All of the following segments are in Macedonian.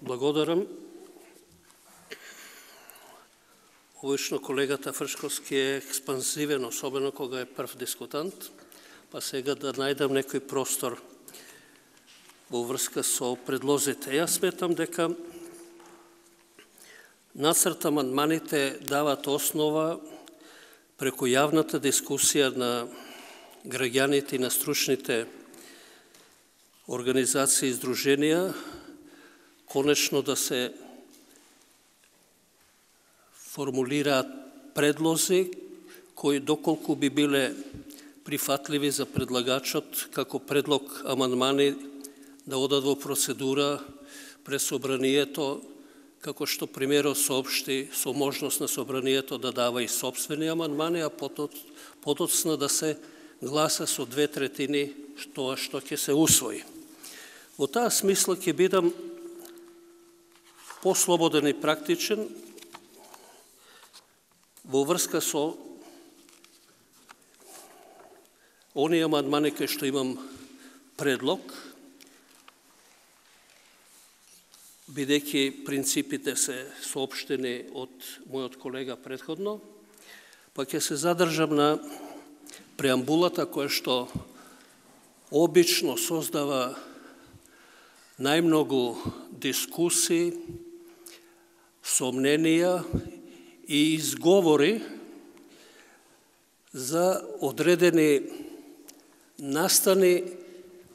Благодарам. Обично колегата Фршковски е експанзивен, особено кога е прв дискутант, па сега да најдам некој простор во врска со предлозите. Јас сметам дека нацрт амандманите дават основа преку јавната дискусија на граѓаните и на стручните организации и издруженија конечно да се формулираат предлози кои доколку би биле прифатливи за предлагачот како предлог амандмани да одат во процедура пред собранието, како што премиерот соопшти со можност на собранието да дава и сопствени амандмани, а подоцна да се гласа со 2/3 тоа што ќе се усвои. Во таа смисла ќе бидам послободен и практичен во врска со оние амандмани кои што имам предлог, бидејќи принципите се соопштени од мојот колега претходно, па ќе се задржам на преамбулата која што обично создава најмногу дискусии, сомненија и изговори за одредени настани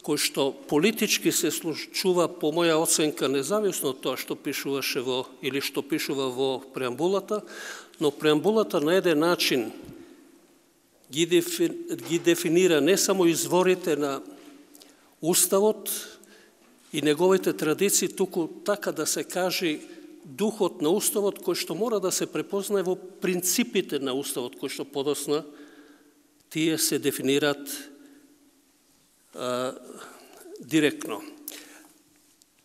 кои што политички се случува по моја оценка независно од тоа што пишуваше во или што пишува во преамбулата, но преамбулата на еден начин ги дефинира не само изворите на Уставот и неговите традиции, туку така да се каже духот на Уставот кој што мора да се препознае во принципите на Уставот кој што подосна тие се дефинираат директно.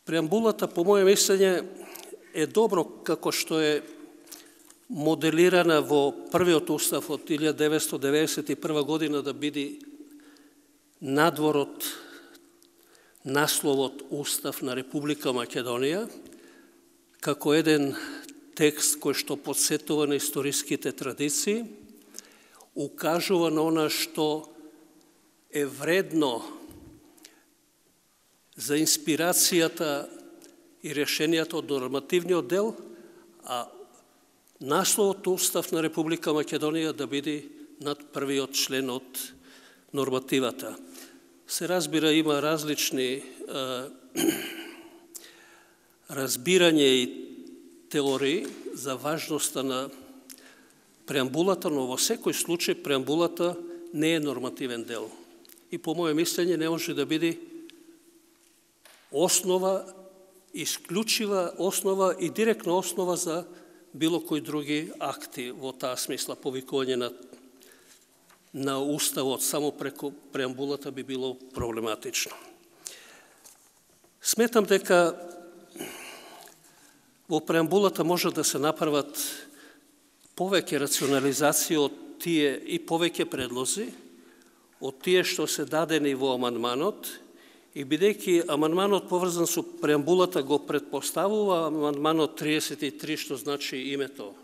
Преамбулата, по моје мислење, е добро како што е моделирана во првиот Устав од 1991 година да биде надвор од насловот Устав на Република Македонија, како еден текст кој што подсетува на историските традиции, укажува на она што е вредно за инспирацијата и решенијата од нормативниот дел, а насловот Устав на Република Македонија да биде над првиот член од нормативата. Се разбира, има различни разбирање и теории за важноста на преамбулата, но во секој случај преамбулата не е нормативен дел. И по моје мислење не може да биде основа, исклучива основа и директна основа за било кои други акти во таа смисла. Повикување на Уставот само преку преамбулата би било проблематично. Сметам дека во преамбулата може да се направат повеќе рационализации од тие и повеќе предлози од тие што се дадени во амандманот, и бидејќи амандманот поврзан со преамбулата го предпоставува амандманот 33, што значи името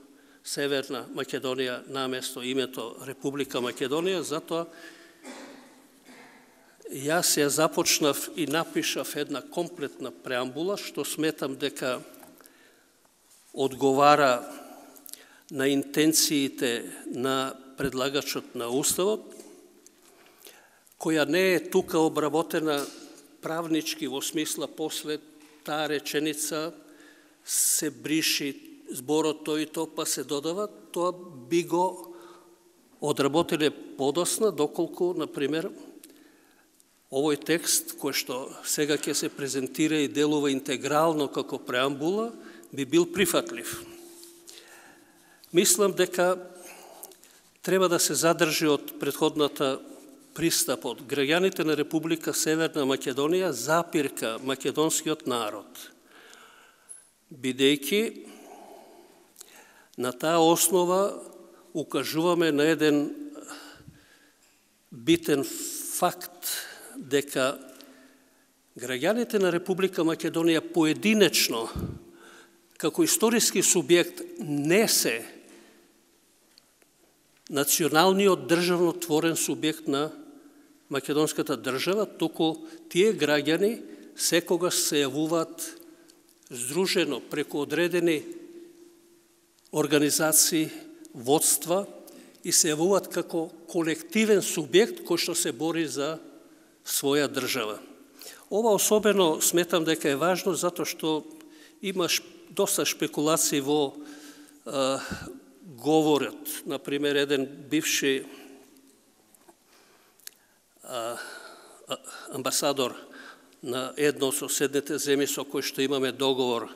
Северна Македонија наместо името Република Македонија, затоа јас ја започнав и напишав една комплетна преамбула, што сметам дека одговара на интенциите на предлагачот на Уставот, која не е тука обработена правнички во смисла после таа реченица се бриши зборот тој и тоа, па се додава, тоа би го одработиле подосна, доколку, например, овој текст, кој што сега ќе се презентира и делува интегрално како преамбула, би бил прифатлив. Мислам дека треба да се задржи од претходната пристап од граѓаните на Република Северна Македонија запирка македонскиот народ, бидејќи на таа основа укажуваме на еден битен факт дека Граѓаните на Република Македонија поединечно, како историски субјект, не се националниот државнотворен субјект на македонската држава, туку тие граѓани секогаш се јавуваат здружено преку одредени организации, водства и се јавуваат како колективен субјект кој што се бори за своја држава. Ова особено сметам дека е важно затоа што имаш доста шпекулации во говорот. Например, еден бивши амбасадор на едно од соседните земји со кој што имаме договор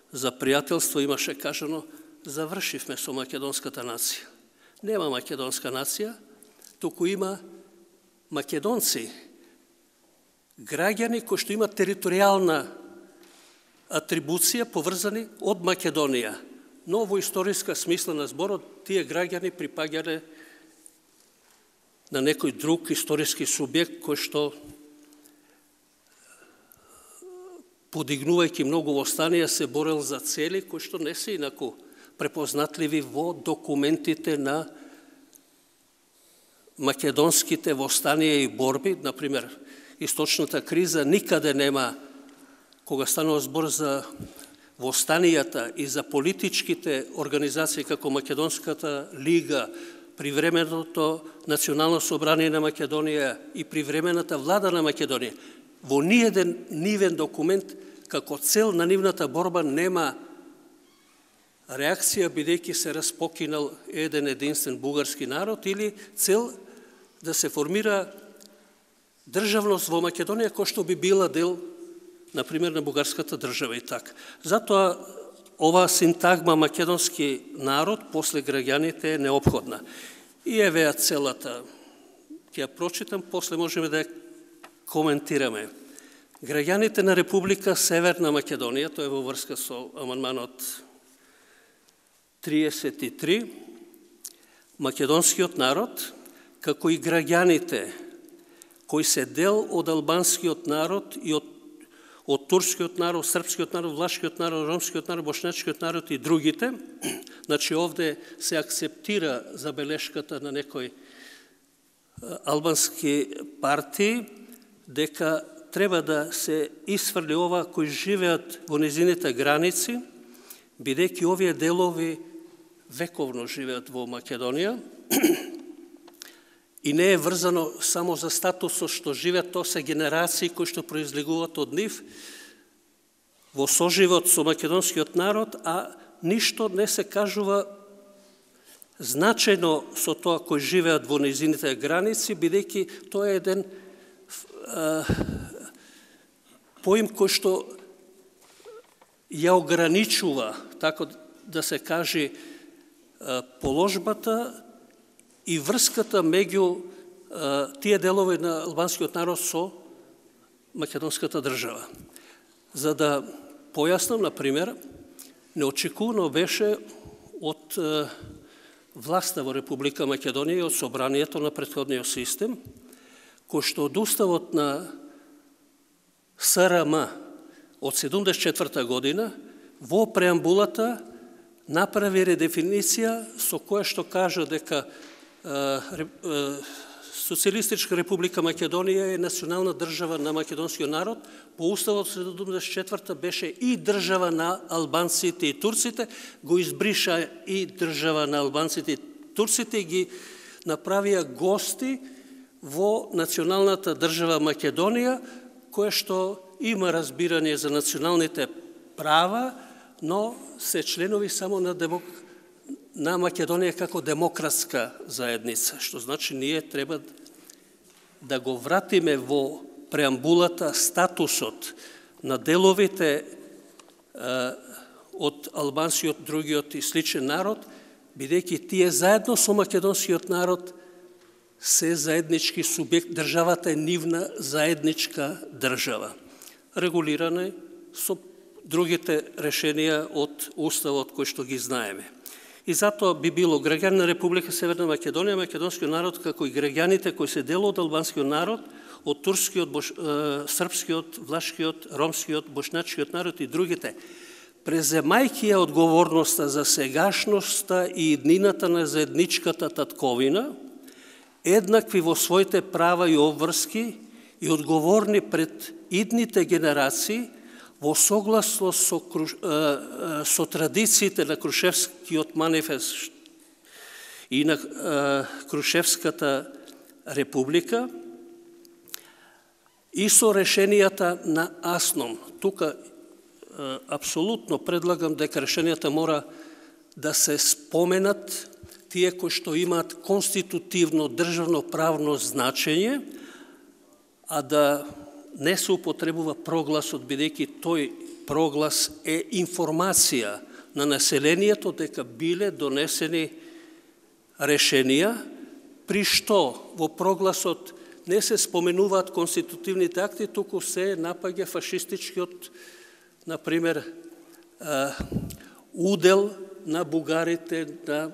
за пријателство, имаше кажано: завршивме со македонската нација. Нема македонска нација, туку има македонци, граѓани кои што имат територијална атрибуција поврзани од Македонија. Но во историска смисла на зборот, тие граѓани припаѓале на некој друг историски субјект кој што, подигнувајќи многу востанија, се борел за цели кои што не се инаку препознатливи во документите на македонските востанија и борби. Например, источната криза никаде нема, кога станува збор за востанијата и за политичките организации како Македонската лига, Привременото национално собрание на Македонија и Привремената влада на Македонија, во ниеден нивен документ како цел на нивната борба нема реакција бидејќи се распокинал еден единствен бугарски народ или цел да се формира државност во Македонија кој што би била дел, например, на бугарската држава и така. Затоа ова синтагма македонски народ после граѓаните е неопходна. И еве целата, ќе ја прочитам, после можеме да ја коментираме. Граѓаните на Република Северна Македонија, тоа е во врска со амандманот 33, македонскиот народ, како и граѓаните кои се дел од албанскиот народ и од турскиот народ, српскиот народ, влашкиот народ, ромскиот народ, бошнячкиот народ и другите. Значи, овде се акцептира забелешката на некои албански партии, дека треба да се исфрли ова кои живеат во низините граници, бидејќи овие делови вековно живеат во Македонија и не е врзано само за статусот што живеат, тоа се генерации кои што произлегуваат од нив во соживот со македонскиот народ, а ништо не се кажува значајно со тоа кои живеат во низините граници, бидејќи тоа е еден поим кој што ја ограничува, така да се каже, положбата и врската меѓу тие делови на албанскиот народ со македонската држава. За да појаснам, например, неочекувано беше од власта во Република Македонија и од собранието на претходниот систем, кој што од уставот на СРМ од 74 година во преамбулата направи редефиниција со која што кажа дека Социјалистичка Република Македонија е национална држава на македонскиот народ. По уставот 74 беше и држава на албанците и турците, го избриша и држава на албанците и турците и ги направија гости во националната држава Македонија, која што има разбирање за националните права, но се членови само на Македонија како демократска заедница, што значи ние треба да го вратиме во преамбулата статусот на деловите од албанскиот, другиот и сличен народ, бидејќи тие заедно со македонскиот народ се заеднички субјект, државата е нивна заедничка држава, регулирана со другите решенија од уставот кој што ги знаеме. И затоа би било граѓани на Република Северна Македонија, македонскиот народ, како и граѓаните кои се дел од албанскиот народ, од турскиот, српскиот, влашкиот, ромскиот, бошначкиот народ и другите, преземајќи ја одговорноста за сегашноста и иднината на заедничката татковина, еднакви во своите права и обврски и одговорни пред идните генерации, во согласност со традициите на Крушевскиот манифест и на Крушевската република и со решенијата на АСНОМ. Тука апсолутно предлагам дека решенијата мора да се споменат тие кои што имаат конститутивно државно правно значење, а да не се употребува прогласот, бидејќи тој проглас е информација на населението дека биле донесени решенија, при што во прогласот не се споменуваат конститутивните акти, туку се напаѓа фашистичкиот, например, удел на бугарите, на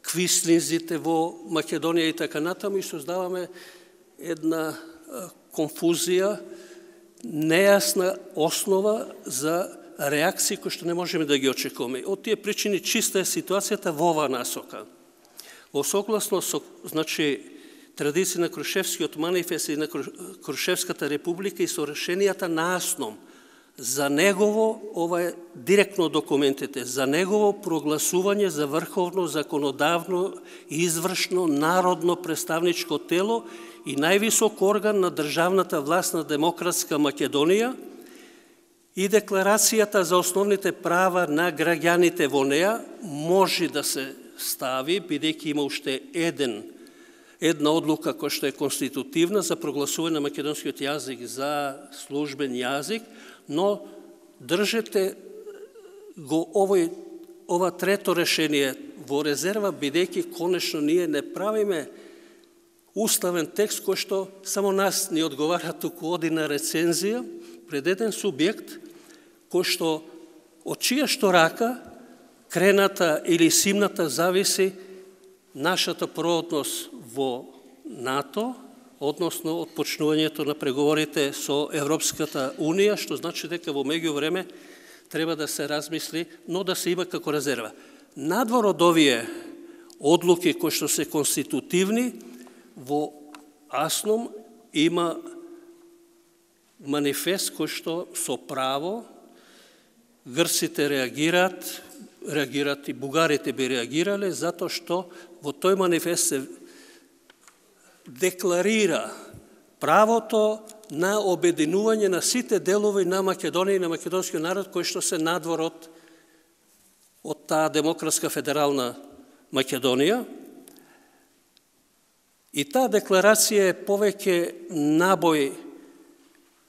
квислинзите во Македонија и така натаму, и создаваме една конфузија, нејасна основа за реакции кои што не можеме да ги очекуваме. Од тие причини чиста е ситуацијата во оваа насока. Во согласност со, значи, традиција на Крушевскиот манифест и на Крушевската република и со решенијата на АСНОМ, за негово, ова е директно документите, за негово прогласување за врховно, законодавно, извршно, народно представничко тело и највисок орган на државната власт на Демократска Македонија и декларацијата за основните права на граѓаните во неа може да се стави, бидејќи има уште една одлука која што е конститутивна за прогласување на македонскиот јазик за службен јазик, но држете го ова трето решение во резерва, бидејќи конечно ние не правиме уставен текст кој што само нас ни одговара, туку оди на рецензија пред еден субјект кој што од чија што рака крената или симната зависи нашата проодност во НАТО, односно од почнувањето на преговорите со Европската Унија, што значи дека во меѓувреме треба да се размисли, но да се има како резерва. Надвор од овие одлуки кои што се конститутивни, во АСНОМ има манифест кој што со право грците реагираат и бугарите би реагирале, затоа што во тој манифест се декларира правото на обединување на сите делови на Македонија и на македонскиот народ кои што се надвор од таа демократска федерална Македонија. И таа декларација е повеќе набој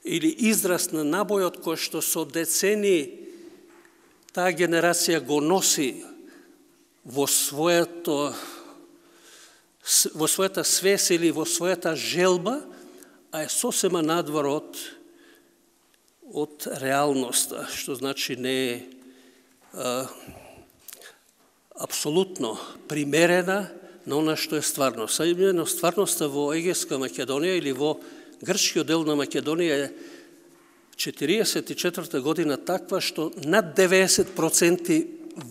или израз на набојот кој што со децени таа генерација го носи во својата свес или во својата желба, а е сосема надвор од реалноста, што значи не е апсолутно примерена на она што е стварност. Именно стварноста во Егејска Македонија или во грчкиот дел на Македонија е 1944 година таква што над 90%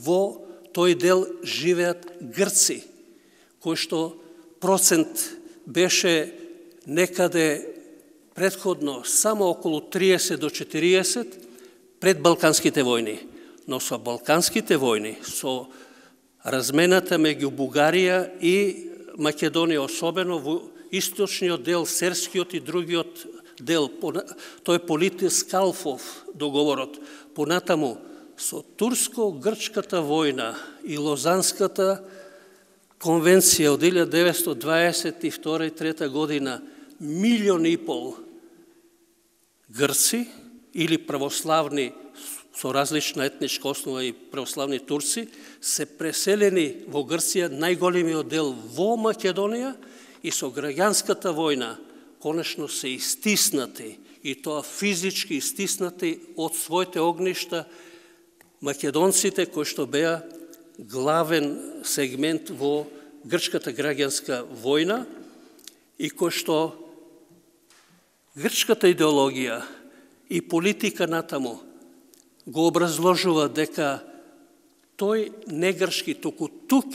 во тој дел живеат грци, кој што процент беше некаде предходно само околу 30 до 40 пред Балканските војни. Но со Балканските војни, со размената меѓу Бугарија и Македонија, особено во источниот дел, серскиот и другиот дел, тој Политис-Калфов договорот, понатаму со турско-грчката војна и Лозанската конвенција од 1922-1923 година, 1,5 милиони грци или православни со различна етничка основа и православни турци се преселени во Грција, најголемиот дел во Македонија, и со граѓанската војна конечно се истиснати, и тоа физички истиснати од своите огништа македонците кои што беа главен сегмент во грчката граѓанска војна и кои што Грчката идеологија и политика натаму го образложува дека тој не грчки, туку тук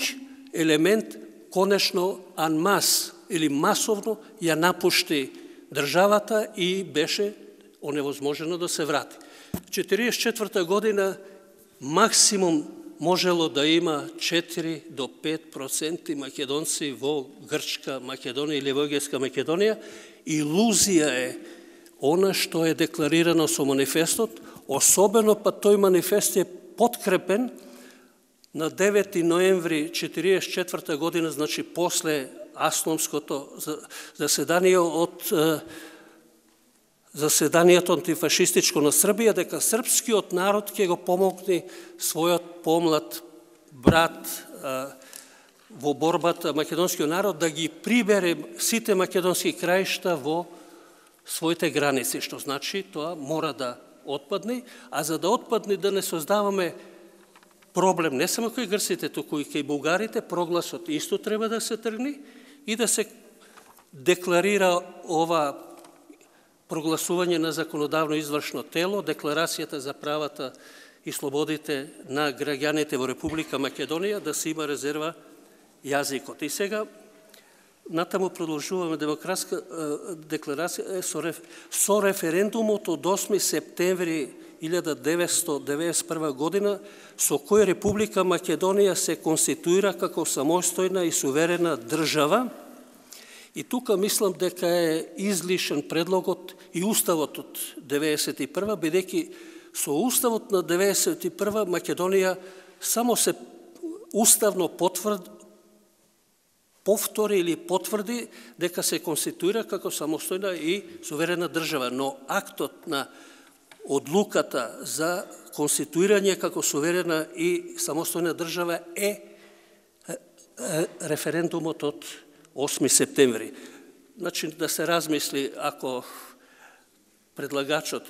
елемент конечно анмас или масовно ја напушти државата и беше оневозможено да се врати. 1944 година максимум можело да има 4 до 5% македонци во Грчка Македонија или во Егејска Македонија. Илузија е она што е декларирано со манифестот, особено па тој манифест е подкрепен на 9 ноември 1944 година, значи после Асломското заседание од заседанието антифашистичко на Србија, дека српскиот народ ќе го помогне својот помлад брат во борбата македонскиот народ да ги прибере сите македонски краишта во своите граници, што значи тоа мора да отпадне, а за да отпадне да не создаваме проблем не само кој грците, туку и кај бугарите, прогласот исто треба да се тргне и да се декларира ова прогласување на законодавно извршно тело, декларацијата за правата и слободите на граѓаните во Република Македонија, да се има резерва јазикот. И сега натаму продолжуваме демократска декларација со референдумот од 8 септември 1991 година, со кој Република Македонија се конституира како самостојна и суверена држава. И тука мислам дека е излишен предлогот и уставот од 91, бидејќи со уставот на 91 Македонија само се уставно повтори или потврди дека се конституира како самостојна и суверена држава, но актот на одлуката за конституирање како суверена и самостојна држава е референдумот од 8 септември. Значи, да се размисли, ако предлагачот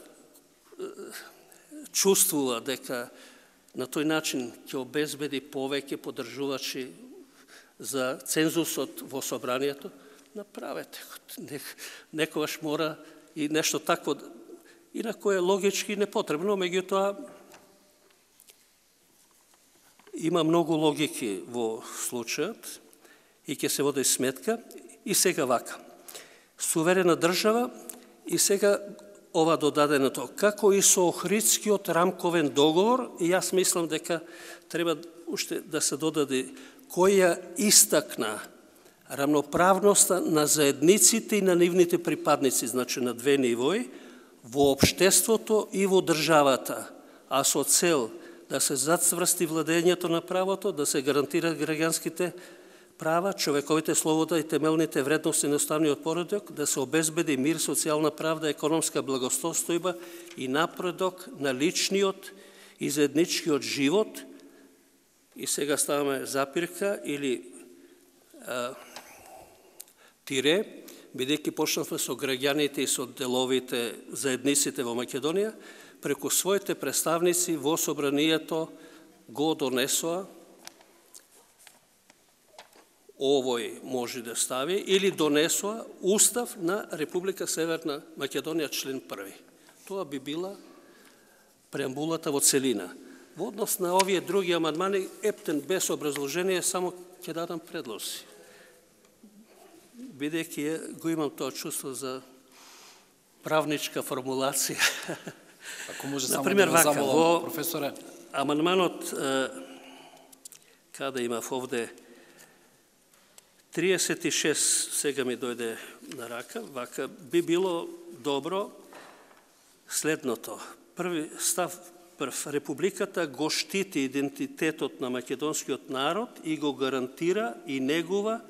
чувствува дека на тој начин ќе обезбеди повеќе поддржувачи за цензусот во собранието, направете го. Некогаш мора и нешто такво, инако е логички непотребно, меѓутоа има многу логики во случајот и ќе се води сметка. И сега вака, суверена држава и сега ова додаденото, како и со Охридскиот рамковен договор, и јас мислам дека треба уште да се додаде која истакна рамноправноста на заедниците и на нивните припадници, значи на две нивои, во општеството и во државата, а со цел да се зацврсти владењето на правото, да се гарантират граѓанските права, човековите слобода и темелните вредности на уставниот поредок, да се обезбеди мир, социјална правда, економска благосостојба и напредок на личниот и заедничкиот живот. И сега ставаме запирка или тире, бидејќи почнавме со граѓаните и со деловите заедниците во Македонија, преку своите представници во собранието го донесоа, овој може да стави, или донесоа Устав на Република Северна Македонија, член 1. Тоа би била преамбулата во целина. Во однос на овие други амандмани, ептен без образложение, само ќе дадам предлози. Бидејќи го имам тоа чувство за правничка формулација. Ако може само да го замолам, професоре. Амандманот, каде имав овде, 36 сега ми дојде на рака, вака би било добро следното. Први став прв. Републиката го штити идентитетот на македонскиот народ и го гарантира и негува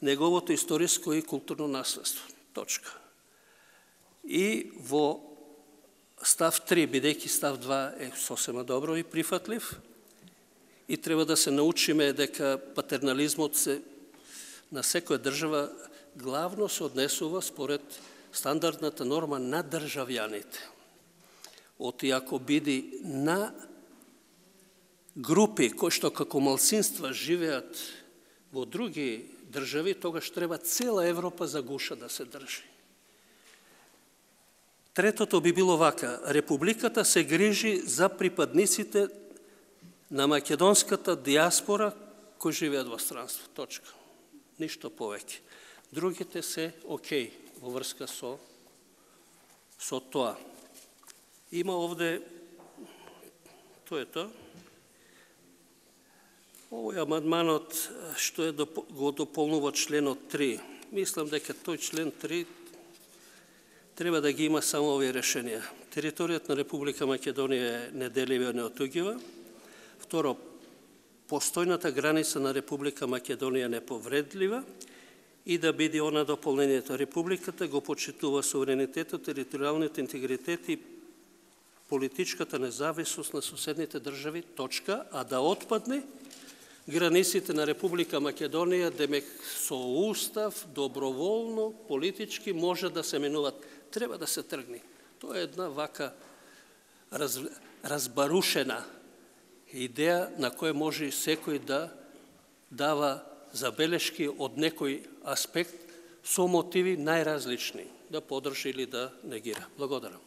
неговото историско и културно наследство. Точка. И во став 3, бидејќи став 2 е сосема добро и прифатлив, и треба да се научиме дека патернализмот се на секоја држава главно се однесува според стандардната норма на државјаните. Оти ако биде на групи кои што како малцинства живеат во други држави, тогаш треба цела Европа за гуша да се држи. Третото би било вака. Републиката се грижи за припадниците на македонската диаспора кои живеат во странство. Точка. Ништо повеќе. Другите се окей во врска со тоа. Има овде, тоа е тоа. Овој амандманот што го дополнува членот 3. Мислам дека тој член 3 треба да ги има само овие решенија. Територијата на Република Македонија е неделива и неотуѓива. Второ, постојната граница на Република Македонија е неповредлива и да биде она дополнението. Републиката го почитува суверенитетот, територијалниот интегритет и политичката независност на соседните држави, точка, а да отпадне границите на Република Македонија, демек со устав, доброволно, политички може да се менуваат. Треба да се тргне. Тоа е една вака разбарушена идеја на која може секој да дава забелешки од некој аспект со мотиви најразлични, да подржи или да негира. Благодарам.